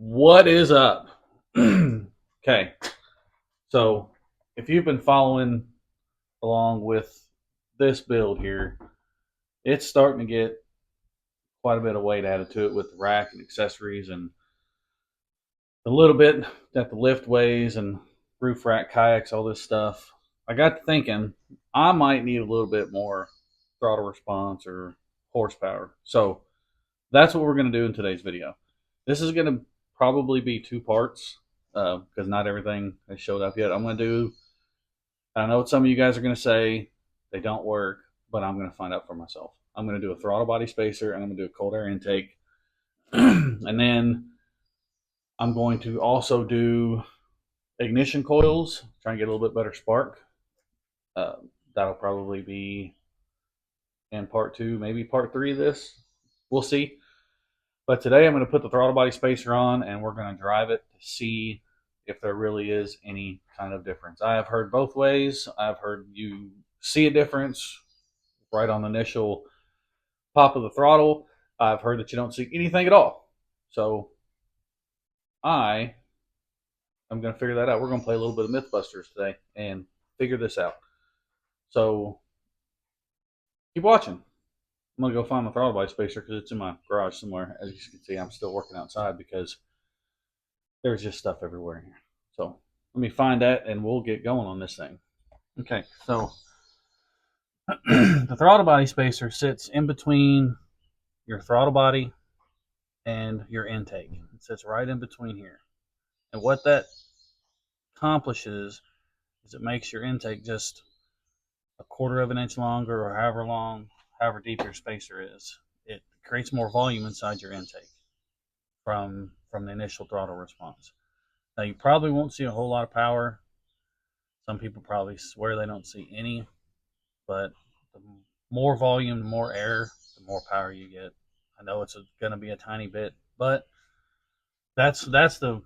What is up? Okay, so if you've been following along with this build here, it's starting to get quite a bit of weight added to it with the rack and accessories and a little bit that the lift weighs and roof rack kayaks, all this stuff. I got to thinking I might need a little bit more throttle response or horsepower. So that's what we're going to do in today's video. This is going to probably be two parts because not everything has showed up yet. I know what some of you guys are going to say, they don't work, but I'm going to find out for myself. I'm going to do a throttle body spacer and I'm going to do a cold air intake. And then I'm going to also do ignition coils, try and get a little bit better spark. Uh, that'll probably be in part two, maybe part three of this. We'll see. But today I'm going to put the throttle body spacer on and we're going to drive it to see if there really is any kind of difference. I have heard both ways. I've heard you see a difference right on the initial pop of the throttle. I've heard that you don't see anything at all. So I am going to figure that out. We're going to play a little bit of Mythbusters today and figure this out. So keep watching. I'm going to go find my throttle body spacer because it's in my garage somewhere. As you can see, I'm still working outside because there's just stuff everywhere in here. So let me find that and we'll get going on this thing. Okay, so the throttle body spacer sits in between your throttle body and your intake. It sits right in between here. And what that accomplishes is it makes your intake just a quarter of an inch longer or however deep your spacer is. It creates more volume inside your intake from the initial throttle response. Now you probably won't see a whole lot of power. Some people probably swear they don't see any, but the more volume, the more air, the more power you get. I know it's going to be a tiny bit, but that's the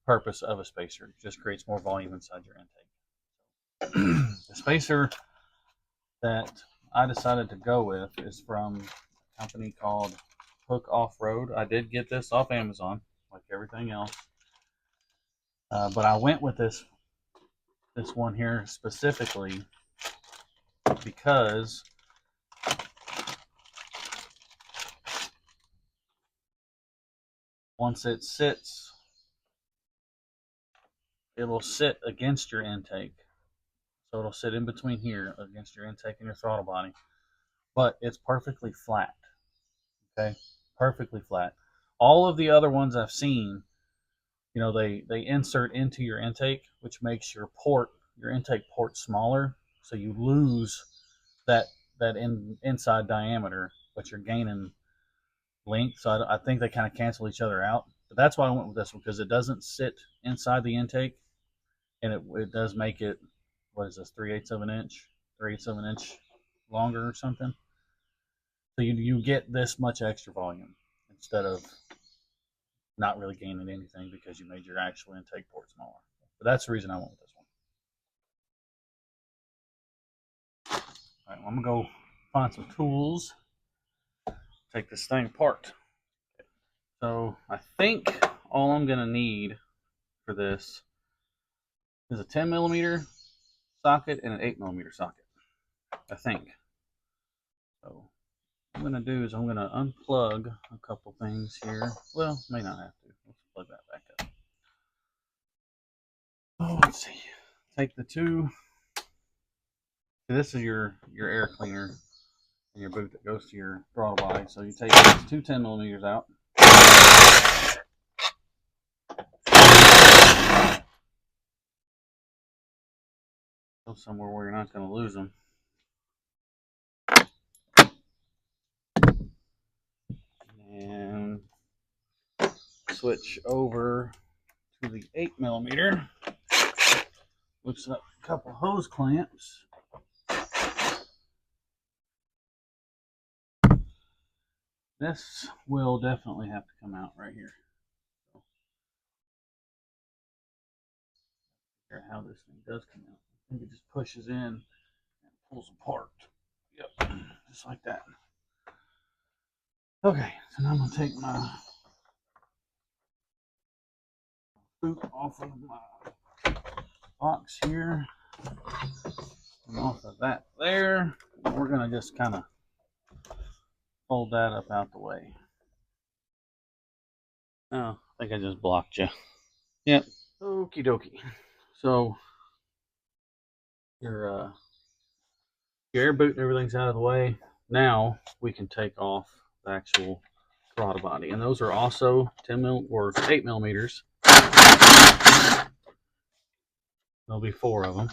purpose of a spacer. It just creates more volume inside your intake. The spacer that I decided to go with is from a company called Hooke Road. I did get this off Amazon, like everything else, but I went with this one here specifically because once it sits, it'll sit against your intake. So it'll sit in between here against your intake and your throttle body. But it's perfectly flat. Okay? Perfectly flat. All of the other ones I've seen, you know, they insert into your intake, which makes your intake port smaller. So you lose that inside diameter, but you're gaining length. So I think they kind of cancel each other out. But that's why I went with this one, because it doesn't sit inside the intake, and it does make it, what is this, 3/8 of an inch, 3/8 of an inch longer or something. So you get this much extra volume instead of not really gaining anything because you made your actual intake port smaller. But that's the reason I went with this one. All right, well, I'm gonna go find some tools, take this thing apart. So I think all I'm gonna need for this is a 10mm socket and an 8mm socket, I think. So what I'm going to do is I'm going to unplug a couple things here. Well, may not have to. Let's plug that back up. Oh, let's see. Take the two. This is your air cleaner and your boot that goes to your throttle body. So you take these two 10mm out. Go somewhere where you're not going to lose them. And switch over to the 8mm. Looks like a couple hose clamps. This will definitely have to come out right here. So, figure out how this thing does come out. I think it just pushes in and pulls apart. Yep, just like that. Okay, so now I'm gonna take my boot off of my box here and off of that there. We're going to just kind of fold that up out the way. Oh, I think I just blocked you. Yep. Okie dokie. So your air boot and everything's out of the way. Now we can take off the actual throttle body, and those are also 8 millimeters. There'll be 4 of them.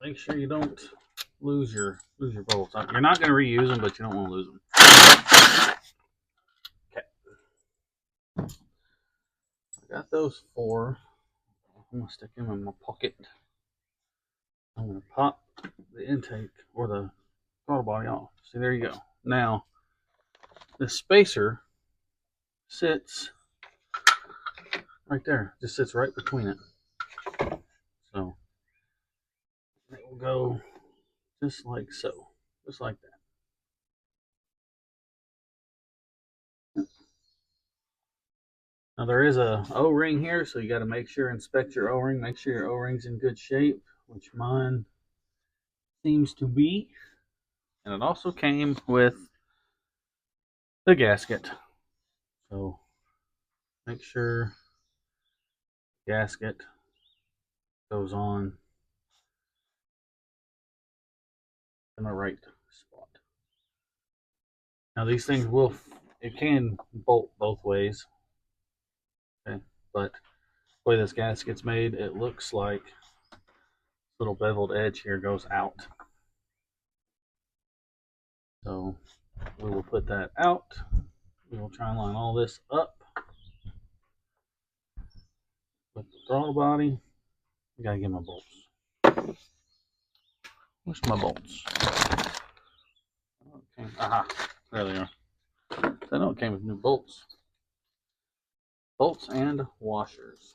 Make sure you don't lose your bolts. You're not going to reuse them, but you don't want to lose them. Okay. I got those 4. I'm going to stick them in my pocket. I'm going to pop the intake or the throttle body off. See, there you go. Now, the spacer sits right there. Just sits right between it. So, it will go just like so. Just like that. Now there is a O-ring here, so you got to make sure, inspect your O-ring, make sure your O-ring's in good shape, which mine seems to be. And it also came with the gasket. So make sure the gasket goes on in the right spot. Now these things it can bolt both ways. Okay, but the way this gasket's made, it looks like little beveled edge here goes out. So we will put that out. We will try and line all this up with the throttle body. I gotta get my bolts. Where's my bolts? Okay. Aha, there they are. I know it came with new bolts. Bolts and washers.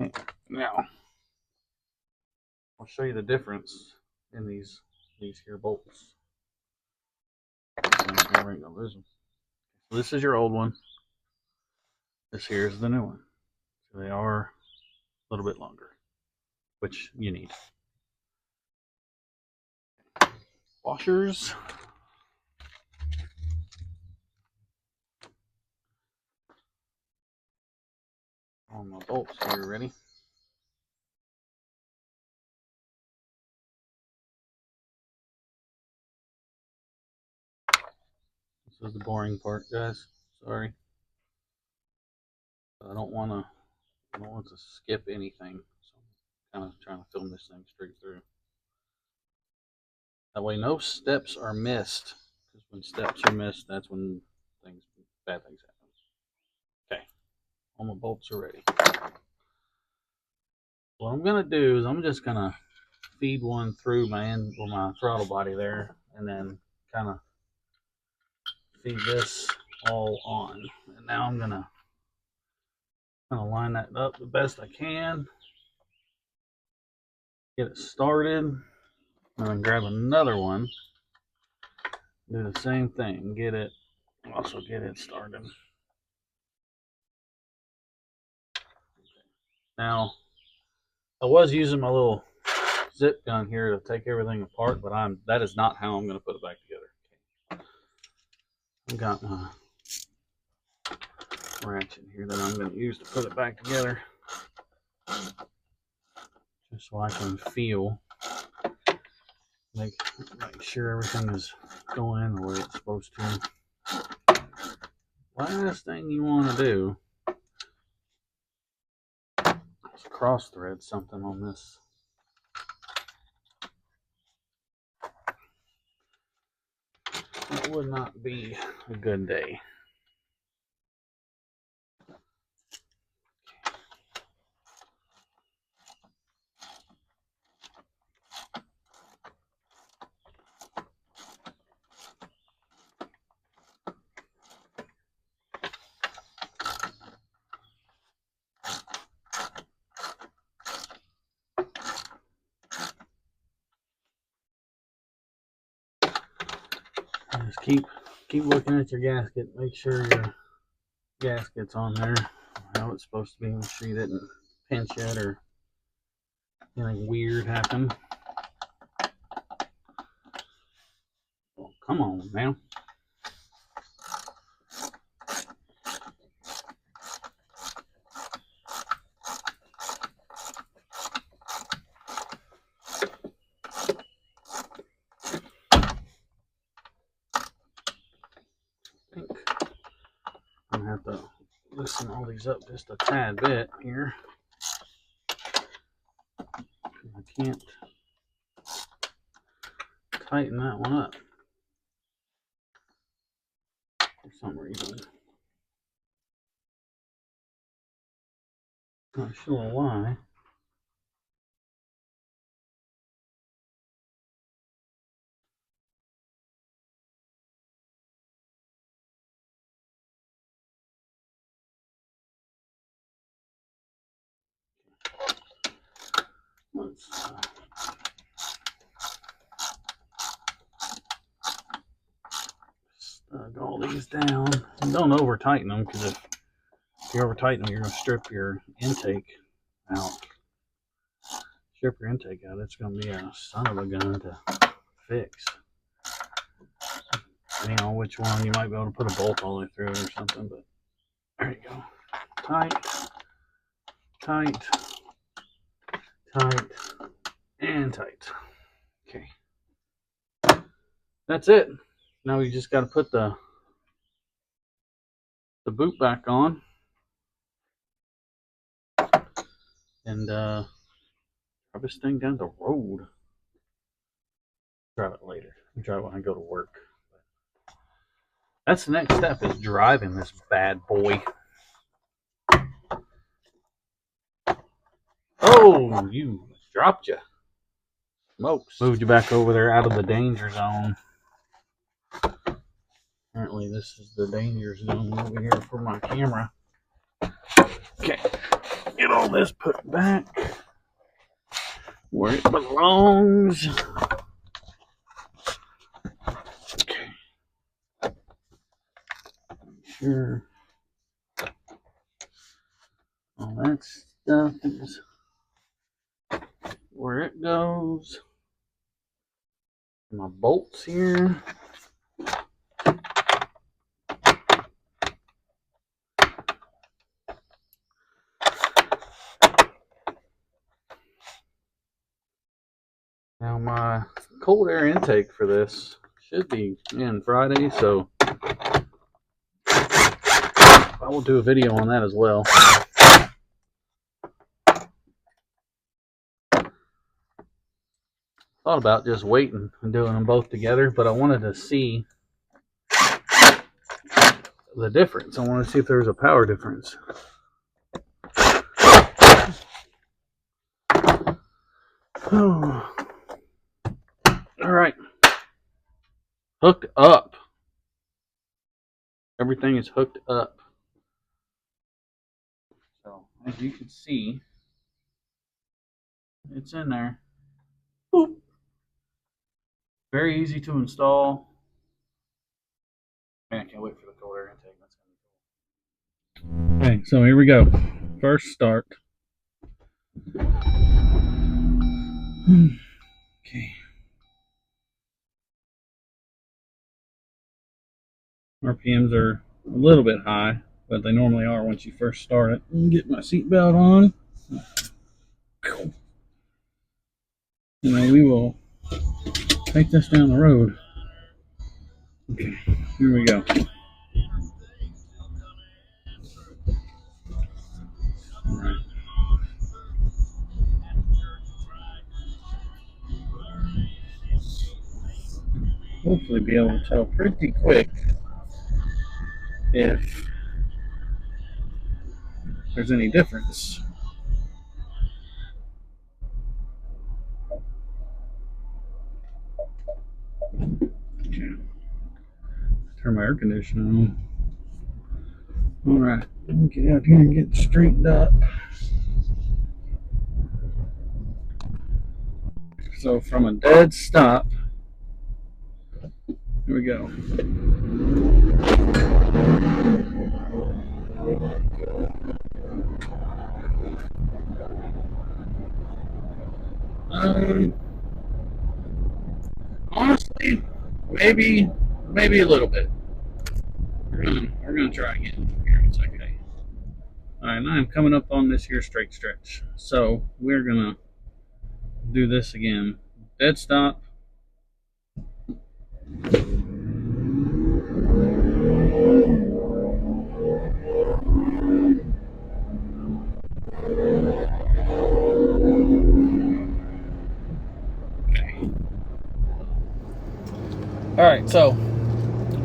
Okay. Now, I'll show you the difference in these here bolts. So this is your old one. This here is the new one. So they are a little bit longer, which you need. Washers. On my bolts here, ready? This is the boring part, guys. Sorry. I don't want to skip anything. So I'm kind of trying to film this thing straight through. That way no steps are missed. Because when steps are missed, that's when bad things happen. Okay. All my bolts are ready. What I'm gonna do is I'm just gonna feed one through my throttle body there, and then kind of feed this all on. And now I'm gonna line that up the best I can, get it started, and then grab another one, do the same thing, also get it started. Now, I was using my little zip gun here to take everything apart, but that is not how I'm going to put it back together. I've got my ratchet here that I'm going to use to put it back together, just so I can feel, make sure everything is going in the way it's supposed to. Last thing you want to do is cross thread something on this. It would not be a good day. Just keep looking at your gasket. Make sure your gasket's on there how it's supposed to be. Make sure you didn't pinch it or anything weird happen. Oh, come on now. I'm gonna have to loosen all these up just a tad bit here. I can't tighten that one up for some reason. Not sure why. Let's snug all these down. And don't over tighten them, because if you over tighten them, you're going to strip your intake out. Strip your intake out, it's going to be a son of a gun to fix. Depending on which one, you might be able to put a bolt all the way through it or something, but there you go. Tight, tight, tight, and tight. Okay. That's it. Now we just got to put the boot back on and drive this thing down the road. Drive it later. Drive it when I go to work. That's the next step, is driving this bad boy. Oh, you dropped you. Smokes. Moved you back over there out of the danger zone. Apparently this is the danger zone over here for my camera. Okay, get all this put back where it belongs. Okay. Sure. All that stuff is where it goes. My bolts here. Now my cold air intake for this should be in Friday, so I will do a video on that as well. Thought about just waiting and doing them both together, but I wanted to see the difference. I wanted to see if there was a power difference. Oh. All right, hooked up. Everything is hooked up. So as you can see, it's in there. Boop. Very easy to install. Man, I can't wait for the cold air intake. That's gonna be cool. Okay, so here we go. First start. Okay. RPMs are a little bit high, but they normally are once you first start it. Get my seatbelt on. And then we will take this down the road. Okay, here we go. All right. Hopefully be able to tell pretty quick if there's any difference. Okay. Turn my air conditioner on. All right, let me get out here and get straightened up. So from a dead stop, Here we go. Honestly, maybe a little bit. We're gonna try again. Here, it's okay. All right, now I'm coming up on this here straight stretch, so we're gonna do this again. Dead stop. Okay. All right, so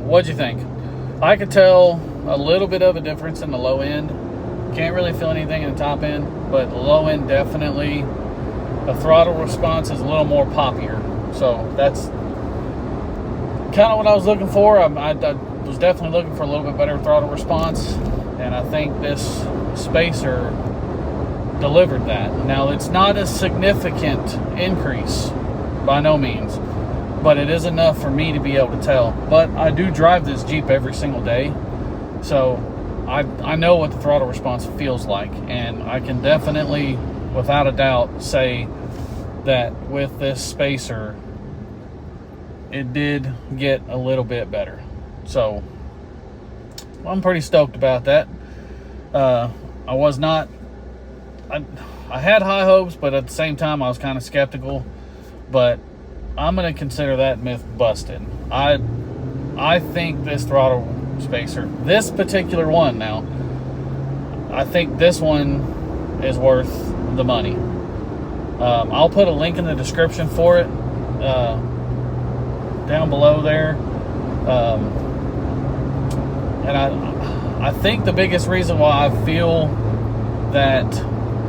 what'd you think? I could tell a little bit of a difference in the low end. Can't really feel anything in the top end, but the low end definitely, the throttle response is a little more poppier. So that's kind of what I was looking for. I was definitely looking for a little bit better throttle response, and I think this Spacer delivered that. Now, it's not a significant increase by no means, but it is enough for me to be able to tell. But I do drive this Jeep every single day, so I know what the throttle response feels like, and I can definitely, without a doubt, say that with this Spacer, it did get a little bit better. So I'm pretty stoked about that. I was not, I had high hopes, but at the same time I was kind of skeptical. But I'm going to consider that myth busted. I think this throttle Spacer, this particular one now, I think this one is worth the money. I'll put a link in the description for it down below there. And I think the biggest reason why I feel that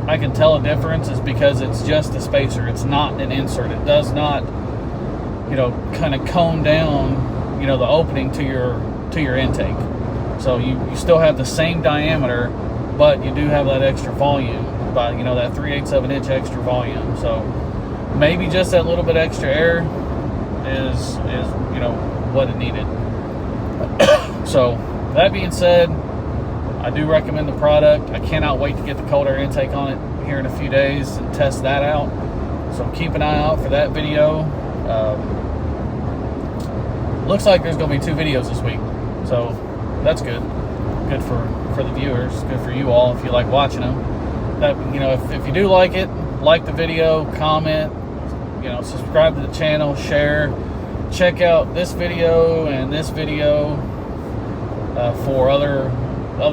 I can tell a difference is because it's just a Spacer. It's not an insert. It does not, you know, kind of cone down, you know, the opening to your intake. So you still have the same diameter, but you do have that extra volume, about, you know, that 3/8 of an inch extra volume. So maybe just that little bit extra air is you know what it needed. So that being said, I do recommend the product. I cannot wait to get the cold air intake on it here in a few days and test that out. So keep an eye out for that video. Looks like there's going to be 2 videos this week, so that's good. Good for the viewers. Good for you all if you like watching them. That, you know, if you do like it, like the video, comment, you know, subscribe to the channel, share. Check out this video and this video for other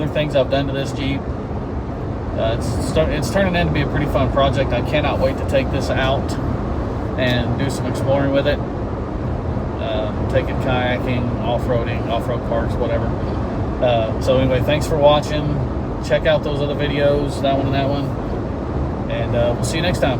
things I've done to this Jeep. It's turning in to be a pretty fun project. I cannot wait to take this out and do some exploring with it. Take it kayaking, off-roading, off-road parks, whatever. So anyway, thanks for watching. Check out those other videos, that one and that one. And we'll see you next time.